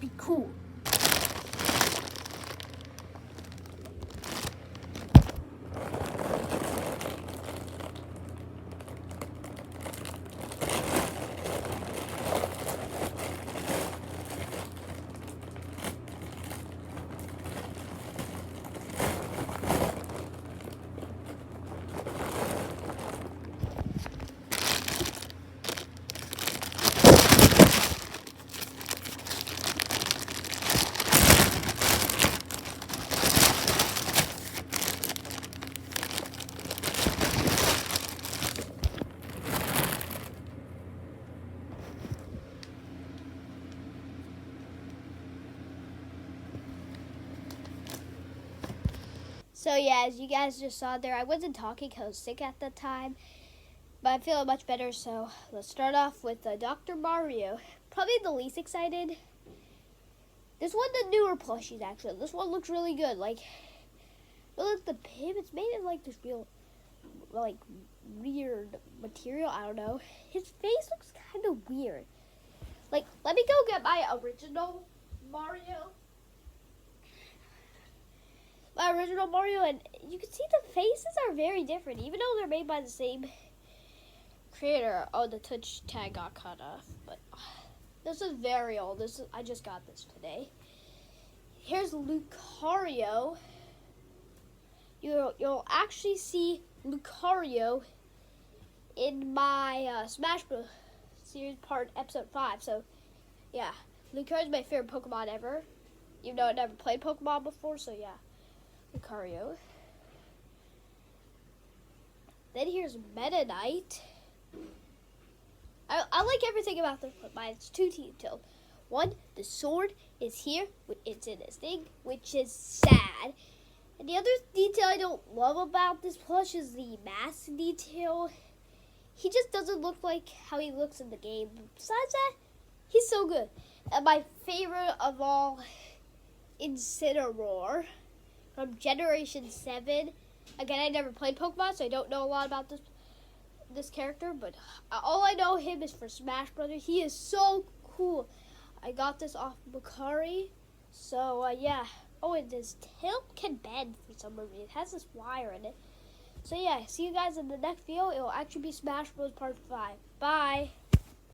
be cool. So yeah, as you guys just saw there, I wasn't talking because I was sick at the time, but I'm feeling much better. So let's start off with Dr. Mario. Probably the least excited. This one, the newer plushies actually. This one looks really good. Like, look at the pin. It's made in like this real, like, weird material. I don't know. His face looks kind of weird. Like, let me go get my original Mario. And you can see the faces are very different, even though they're made by the same creator. Oh, the touch tag got cut off, but this is very old. I just got this today. Here's Lucario. You'll actually see Lucario in my Smash Bros. Series episode 5. So, yeah, Lucario's my favorite Pokemon ever, even though I never played Pokemon before. So yeah. Lucario. Then here's Meta Knight. I like everything about this, but mine's two detailed. One, the sword is here. It's in this thing, which is sad. And the other detail I don't love about this plush is the mask detail. He just doesn't look like how he looks in the game. But besides that, he's so good. And my favorite of all, Incineroar. From Generation 7. Again, I never played Pokemon, so I don't know a lot about this character, but all I know him is for Smash Brothers. He is so cool. I got this off Macari, so yeah. Oh, and this tail can bend for some reason. It has this wire in it. So yeah, see you guys in the next video. It will actually be Smash Bros. Part 5. Bye!